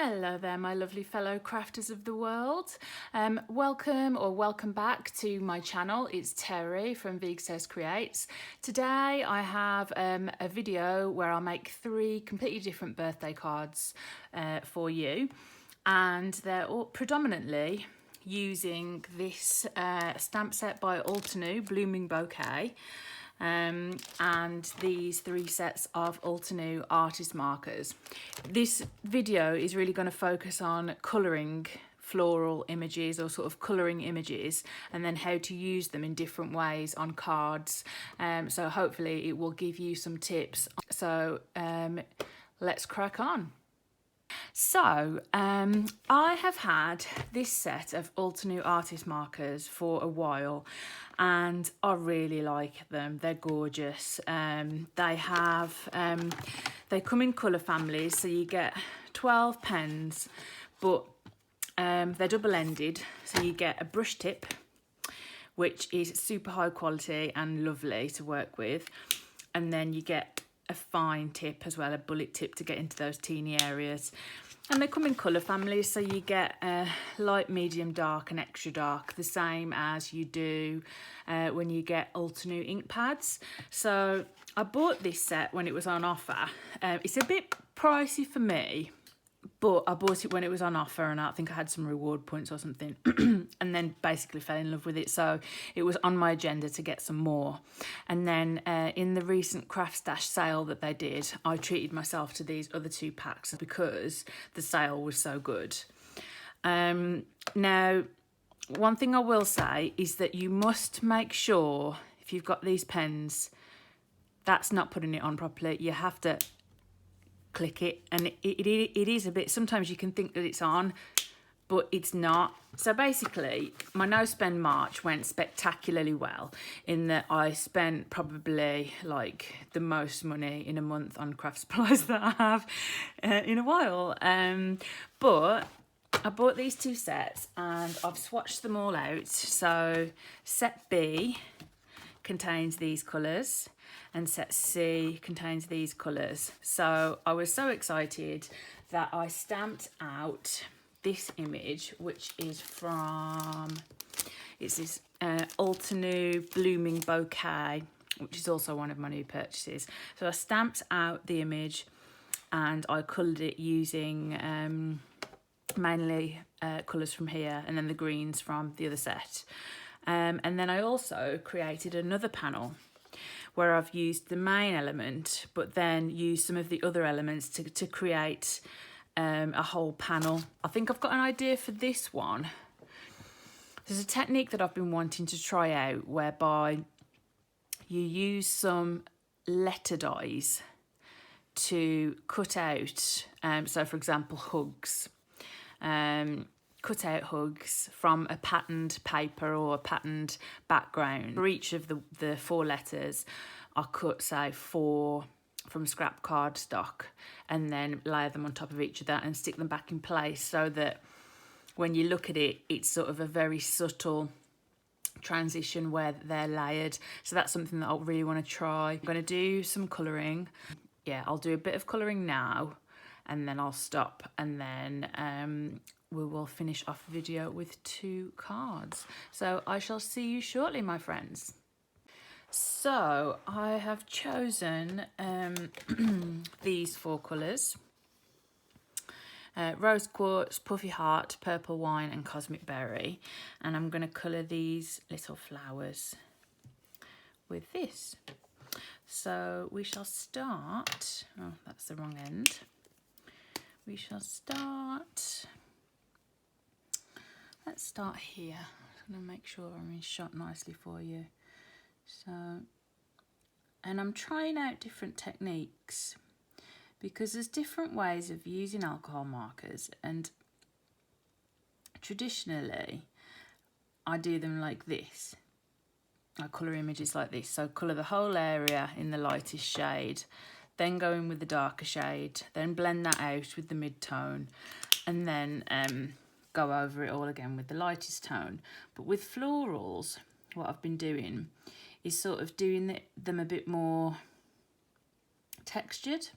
Hello there, my lovely fellow crafters of the world. Welcome back to my channel. It's Terry from Vig Says Creates. Today I have a video where I'll make 3 completely different birthday cards for you, and they're all predominantly using this stamp set by Altenew Blooming Bouquet. And these 3 sets of Altenew artist markers. This video is really going to focus on colouring floral images or sort of colouring images, and then how to use them in different ways on cards. So hopefully it will give you some tips. So let's crack on. So I have had this set of Altenew artist markers for a while, and I really like them. They're gorgeous. They come in colour families, so you get 12 pens, but they're double-ended, so you get a brush tip, which is super high quality and lovely to work with, and then you get a fine tip as well, a bullet tip to get into those teeny areas. And they come in colour families, so you get light, medium, dark and extra dark, the same as you do when you get Altenew ink pads. So I bought this set when it was on offer. It's a bit pricey for me, but I bought it when it was on offer, and I think I had some reward points or something, and then basically fell in love with it. So it was on my agenda to get some more. And then in the recent Craft Stash sale that they did, I treated myself to these other 2 packs because the sale was so good. Now, one thing I will say is that you must make sure, if you've got these pens, that's not putting it on properly. You have to click it, and it is a bit, sometimes you can think that it's on, but it's not. So basically my no spend March went spectacularly well, in that I spent probably like the most money in a month on craft supplies that I have in a while. But I bought these 2 sets and I've swatched them all out. So set B contains these colours and set C contains these colours. So I was so excited that I stamped out this image, which is from, it's this Altenew Blooming Bouquet, which is also one of my new purchases. So I stamped out the image and I coloured it using mainly colours from here, and then the greens from the other set. And then I also created another panel where I've used the main element, but then used some of the other elements to create a whole panel. I think I've got an idea for this one. There's a technique that I've been wanting to try out, whereby you use some letter dies to cut out, so for example, hugs. Cut out hugs from a patterned paper or a patterned background. For each of the 4 letters, I cut, say, 4 from scrap cardstock, and then layer them on top of each other and stick them back in place, so that when you look at it, it's sort of a very subtle transition where they're layered. So that's something that I really want to try. I'm going to do some colouring. Yeah, I'll do a bit of colouring now, and then I'll stop, and then we will finish off the video with 2 cards. So I shall see you shortly, my friends. So I have chosen these 4 colours. Rose Quartz, Puffy Heart, Purple Wine and Cosmic Berry. And I'm going to colour these little flowers with this. So we shall start, oh, that's the wrong end. We shall start, let's start here. I'm going to make sure I'm in shot nicely for you. So, and I'm trying out different techniques, because there's different ways of using alcohol markers, and traditionally I do them like this. I colour images like this, so colour the whole area in the lightest shade, then go in with the darker shade, then blend that out with the mid-tone, and then go over it all again with the lightest tone. But with florals, what I've been doing is sort of doing them a bit more textured.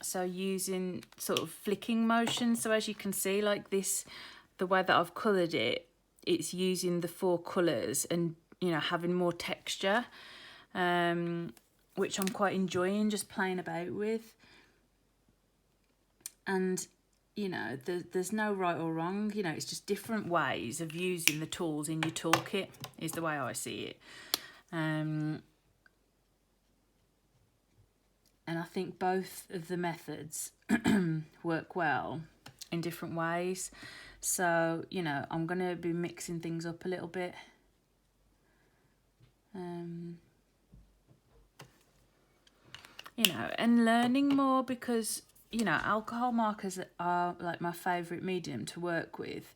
So using sort of flicking motion. So as you can see, like this, the way that I've coloured it, it's using the 4 colours and, you know, having more texture, which I'm quite enjoying just playing about with. And, you know, there's no right or wrong, you know, it's just different ways of using the tools in your toolkit is the way I see it. And I think both of the methods work well in different ways. So, you know, I'm going to be mixing things up a little bit. You know, and learning more because, you know, alcohol markers are like my favourite medium to work with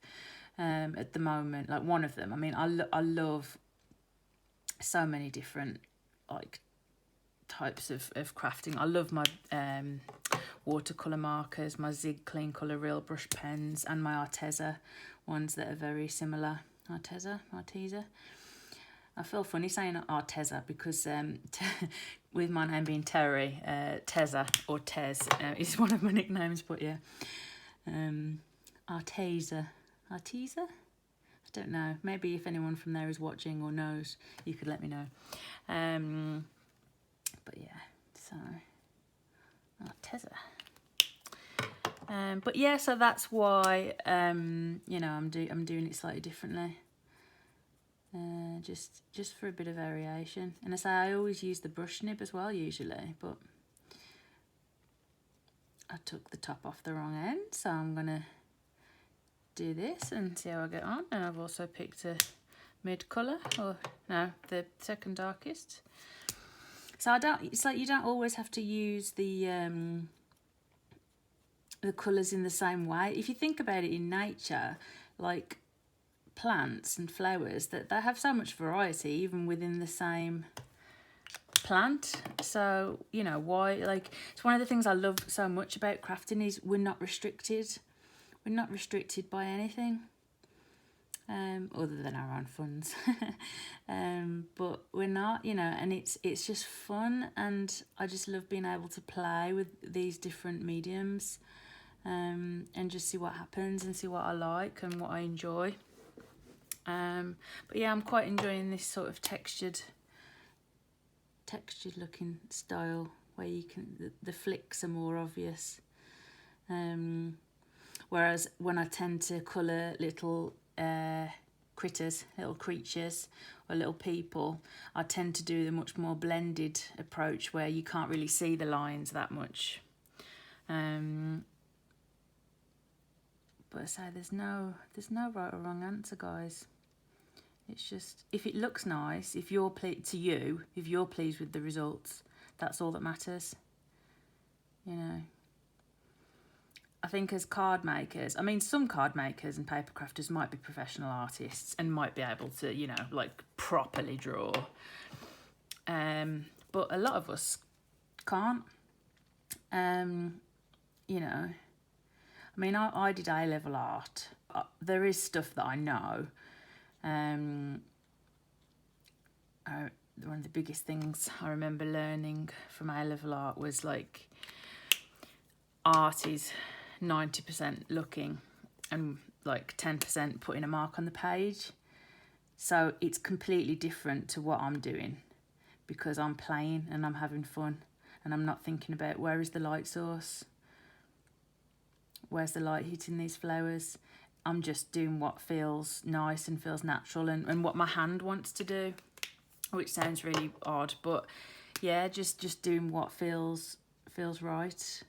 at the moment. Like one of them. I mean, I love so many different like types of crafting. I love my watercolour markers, my Zig Clean Colour Real Brush pens, and my Arteza ones that are very similar. Arteza. I feel funny saying Arteza because with my name being Terry, Teza or Tez is one of my nicknames, but yeah. Arteza. I don't know. Maybe if anyone from there is watching or knows, you could let me know. But yeah, so Arteza. But yeah, so that's why you know, I'm doing it slightly differently. Just for a bit of variation. And I say I always use the brush nib as well usually, but I took the top off the wrong end, so I'm gonna do this and see how I get on. And I've also picked a mid colour, or no, the second darkest. So it's like you don't always have to use the colours in the same way. If you think about it in nature, like plants and flowers, that they have so much variety even within the same plant. So, you know, why, like, it's one of the things I love so much about crafting is we're not restricted. We're not restricted by anything. Other than our own funds. But we're not, you know, and it's just fun, and I just love being able to play with these different mediums and just see what happens and see what I like and what I enjoy. But yeah, I'm quite enjoying this sort of textured looking style where you can, the flicks are more obvious. Whereas when I tend to colour little critters, little creatures or little people, I tend to do the much more blended approach where you can't really see the lines that much. But I say there's no right or wrong answer, guys. It's just, if it looks nice, if you're pleased with the results, that's all that matters. You know, I think as card makers, I mean, some card makers and paper crafters might be professional artists and might be able to, you know, like properly draw. But a lot of us can't. You know, I mean, I did A-level art. There is stuff that I know. One of the biggest things I remember learning from A-level art was like art is 90% looking and like 10% putting a mark on the page. So it's completely different to what I'm doing because I'm playing and I'm having fun and I'm not thinking about where is the light source, where's the light hitting these flowers. I'm just doing what feels nice and feels natural and what my hand wants to do, which sounds really odd, but yeah, just doing what feels right.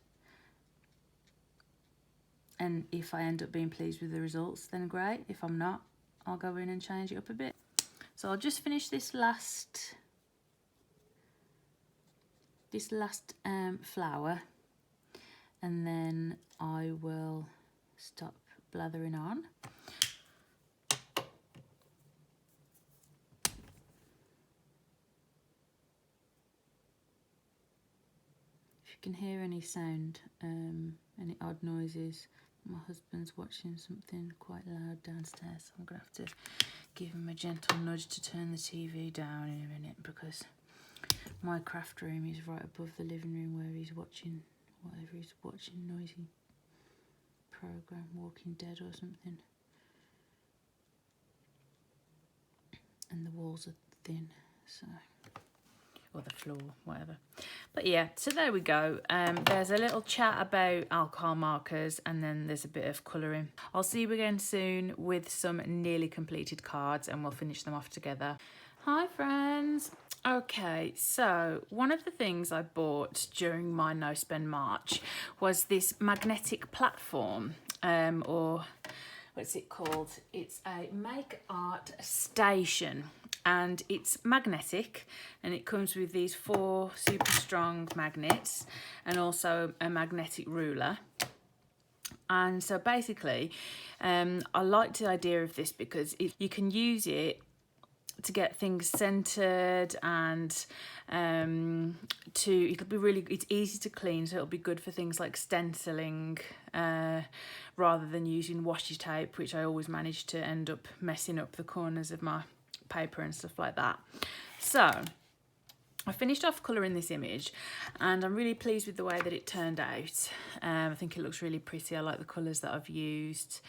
And if I end up being pleased with the results, then great. If I'm not, I'll go in and change it up a bit. So I'll just finish this last flower, and then I will stop blathering on. If you can hear any sound, any odd noises, my husband's watching something quite loud downstairs, so I'm going to have to give him a gentle nudge to turn the TV down in a minute because my craft room is right above the living room where he's watching whatever he's watching, noisy program, Walking Dead or something. And the walls are thin, so, or the floor, whatever. But yeah, so there we go. There's a little chat about alcohol markers, and then there's a bit of colouring. I'll see you again soon with some nearly completed cards, and we'll finish them off together. Hi friends. Okay, so one of the things I bought during my No Spend March was this magnetic platform, or what's it called? It's a make art station, and it's magnetic, and it comes with these 4 super strong magnets and also a magnetic ruler. And so basically, I liked the idea of this because you can use it to get things centered, and it'll be really, it's easy to clean, so it'll be good for things like stenciling, rather than using washi tape, which I always manage to end up messing up the corners of my paper and stuff like that. So I finished off colouring this image, and I'm really pleased with the way that it turned out. I think it looks really pretty. I like the colours that I've used.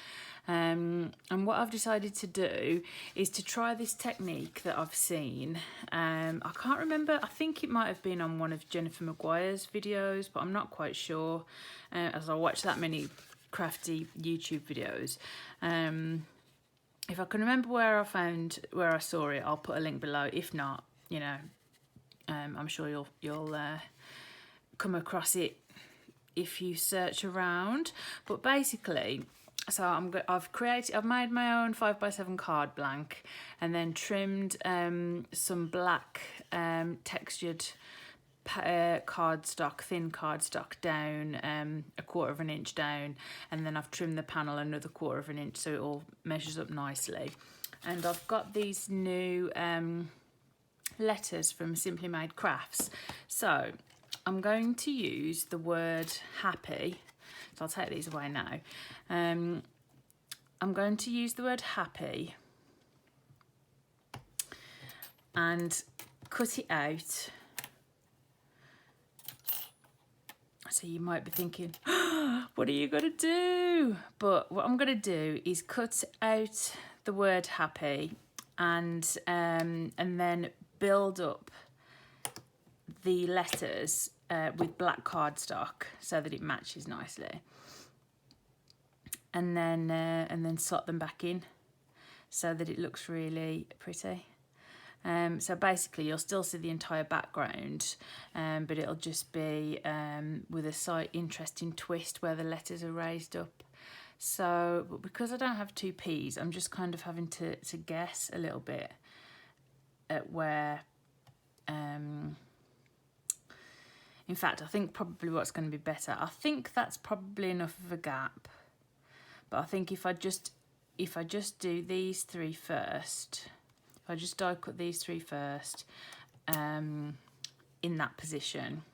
And what I've decided to do is to try this technique that I've seen. I can't remember, I think it might have been on one of Jennifer Maguire's videos, but I'm not quite sure, as I watch that many crafty YouTube videos. If I can remember where I saw it, I'll put a link below. If not, you know, I'm sure you'll come across it if you search around. But basically, so I've made my own 5x7 card blank, and then trimmed some black textured cardstock, thin cardstock down 1/4 of an inch down, and then I've trimmed the panel another 1/4 of an inch so it all measures up nicely. And I've got these new letters from Simply Made Crafts. So I'm going to use the word happy. So I'll take these away now. I'm going to use the word happy and cut it out. So you might be thinking, what are you going to do? But what I'm going to do is cut out the word happy, and then build up the letters with black cardstock so that it matches nicely, and then slot them back in so that it looks really pretty. So basically you'll still see the entire background, but it'll just be with a slight interesting twist where the letters are raised up. So, but because I don't have 2 P's, I'm just kind of having to guess a little bit at where, in fact, I think probably what's going to be better, I think that's probably enough of a gap, but I think if I just do these 3 first, I just die cut these 3 first, in that position,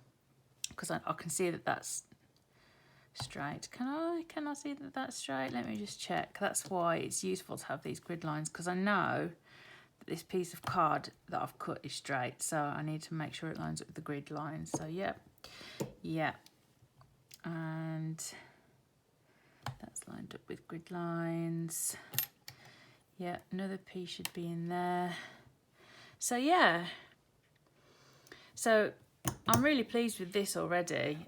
because I can see that that's straight. Can I see that that's straight? Let me just check. That's why it's useful to have these grid lines, because I know that this piece of card that I've cut is straight, so I need to make sure it lines up with the grid lines. So yeah, and that's lined up with grid lines. Yeah, another piece should be in there. So yeah, so I'm really pleased with this already.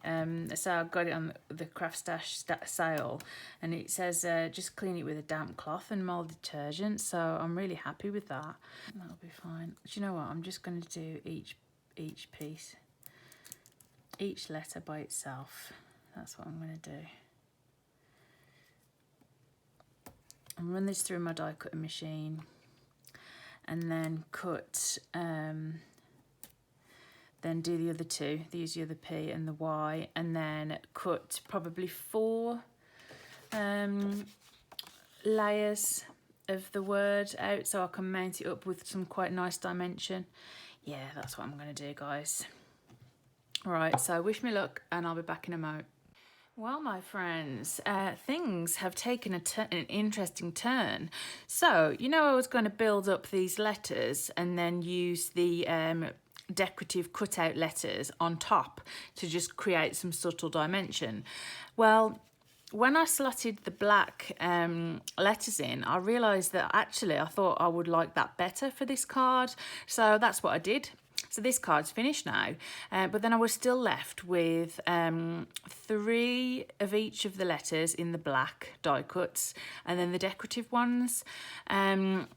So I got it on the Craft Stash sale, and it says just clean it with a damp cloth and mould detergent. So I'm really happy with that. That'll be fine. Do you know what? I'm just going to do each piece, each letter by itself. That's what I'm going to do. And run this through my die cutting machine, and then cut, then do the other 2, use the other P and the Y, and then cut probably 4 layers of the word out so I can mount it up with some quite nice dimension. Yeah, that's what I'm going to do, guys. All right, so wish me luck, and I'll be back in a moment. Well, my friends, things have taken an interesting turn. So, you know, I was going to build up these letters and then use the decorative cutout letters on top to just create some subtle dimension. Well, when I slotted the black letters in, I realised that actually I thought I would like that better for this card. So that's what I did. So this card's finished now, but then I was still left with 3 of each of the letters in the black die cuts, and then the decorative ones. And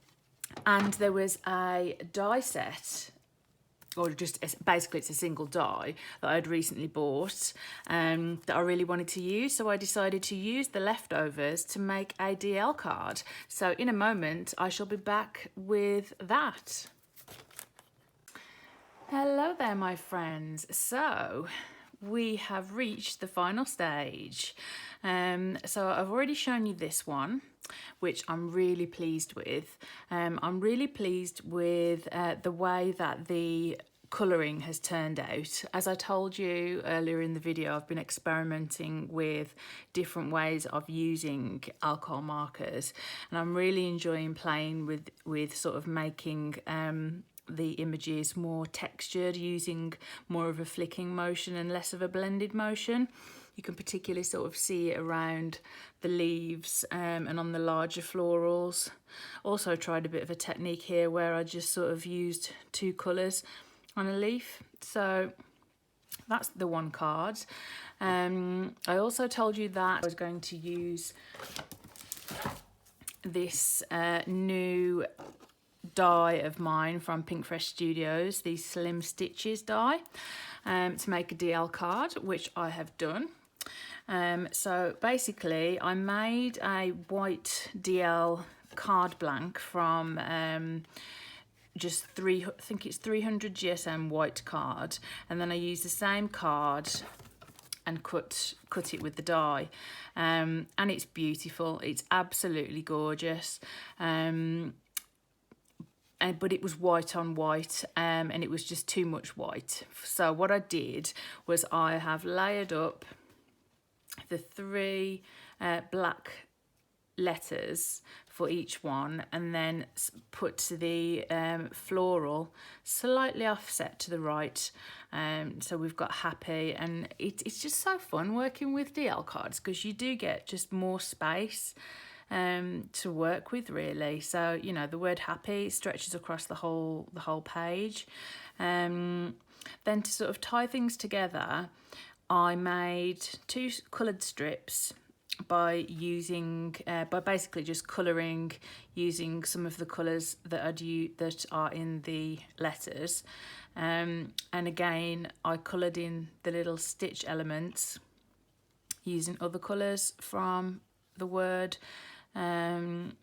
there was a die set, or just basically it's a single die that I'd recently bought that I really wanted to use. So I decided to use the leftovers to make a DL card. So in a moment, I shall be back with that. Hello there, my friends. So we have reached the final stage. So I've already shown you this one, which I'm really pleased with. I'm really pleased with the way that the colouring has turned out. As I told you earlier in the video, I've been experimenting with different ways of using alcohol markers, and I'm really enjoying playing with sort of making the images more textured, using more of a flicking motion and less of a blended motion. You can particularly sort of see it around the leaves and on the larger florals. Also tried a bit of a technique here where I just sort of used 2 colours on a leaf. So that's the one card. I also told you that I was going to use this new die of mine from Pink Fresh Studios, these Slim Stitches die, to make a DL card, which I have done. So basically I made a white DL card blank from just I think it's 300 GSM white card, and then I used the same card and cut it with the die, and it's beautiful. It's absolutely gorgeous. But it was white on white, and it was just too much white. So what I did was I have layered up the 3 black letters for each one, and then put the floral slightly offset to the right. So we've got happy, and it's just so fun working with DL cards because you do get just more space to work with, really. So, you know, the word happy stretches across the whole page. Then to sort of tie things together, I made 2 coloured strips by basically just colouring using some of the colours that are in the letters. And again, I coloured in the little stitch elements using other colours from the word. And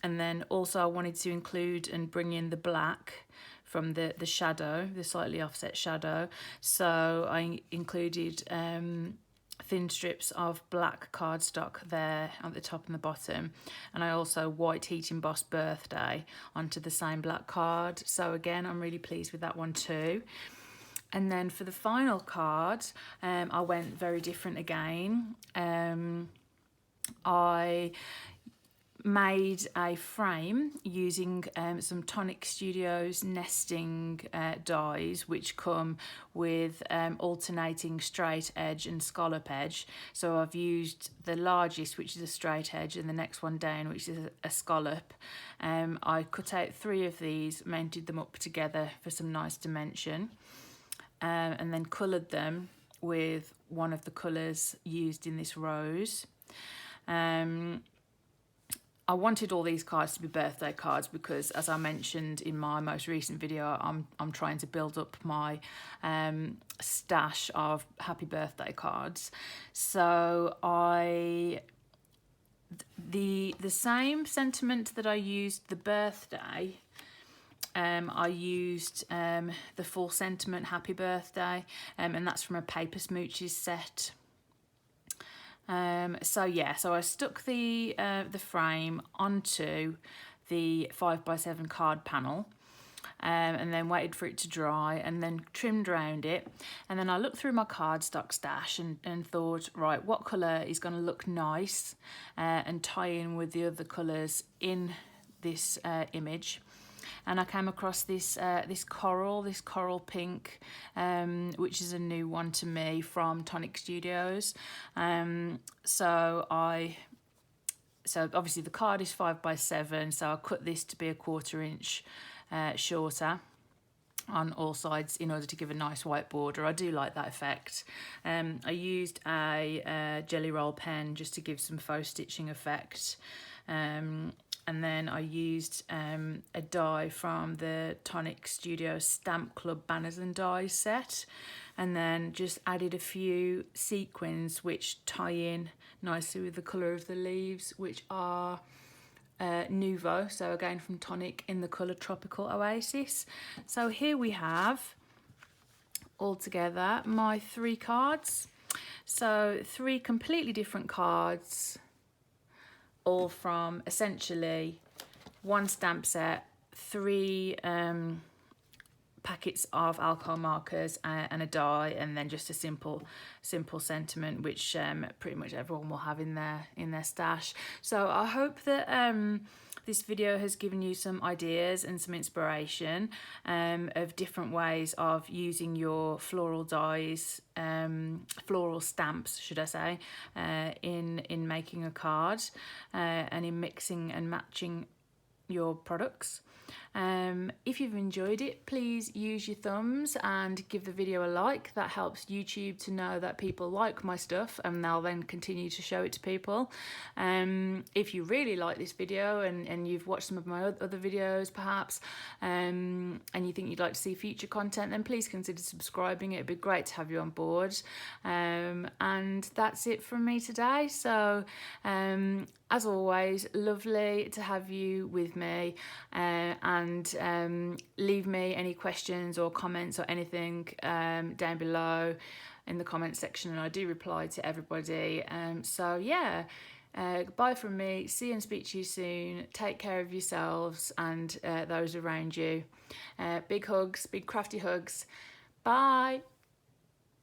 then also I wanted to include and bring in the black from the shadow, the slightly offset shadow. So I included thin strips of black cardstock there at the top and the bottom, and I also white heat embossed birthday onto the same black card. So again, I'm really pleased with that one too. And then for the final card, I went very different again. I made a frame using some Tonic Studios nesting dies, which come with alternating straight edge and scallop edge. So I've used the largest, which is a straight edge, and the next one down, which is a scallop. I cut out 3 of these, mounted them up together for some nice dimension, and then coloured them with one of the colours used in this rose. I wanted all these cards to be birthday cards because, as I mentioned in my most recent video, I'm trying to build up my stash of happy birthday cards. So the same sentiment that I used the birthday, I used the full sentiment happy birthday, and that's from a Paper Smooches set. So I stuck the frame onto the 5x7 card panel, and then waited for it to dry, and then trimmed around it. And then I looked through my cardstock stash and thought, right, what colour is going to look nice and tie in with the other colours in this image. and I came across this this coral pink, which is a new one to me from Tonic Studios. So obviously the card is 5x7, so I cut this to be a 1/4 inch shorter on all sides in order to give a nice white border. I do like that effect. I used a jelly roll pen just to give some faux stitching effect. And then I used a die from the Tonic Studio Stamp Club Banners and Dies set, and then just added a few sequins which tie in nicely with the colour of the leaves, which are Nouveau, so again from Tonic, in the colour Tropical Oasis. So here we have all together my 3 cards. So 3 completely different cards, all from essentially 1 stamp set, 3 packets of alcohol markers and a die, and then just a simple sentiment, which pretty much everyone will have in their stash. So I hope that this video has given you some ideas and some inspiration of different ways of using your floral dies, floral stamps should I say, in making a card and in mixing and matching your products. If you've enjoyed it, please use your thumbs and give the video a like. That helps YouTube to know that people like my stuff, and they'll then continue to show it to people. If you really like this video and you've watched some of my other videos perhaps, and you think you'd like to see future content, then please consider subscribing. It'd be great to have you on board. And that's it from me today. So as always, lovely to have you with me, and leave me any questions or comments or anything down below in the comment section, and I do reply to everybody. So yeah, goodbye from me. See you and speak to you soon. Take care of yourselves and those around you. Big hugs, big crafty hugs. Bye.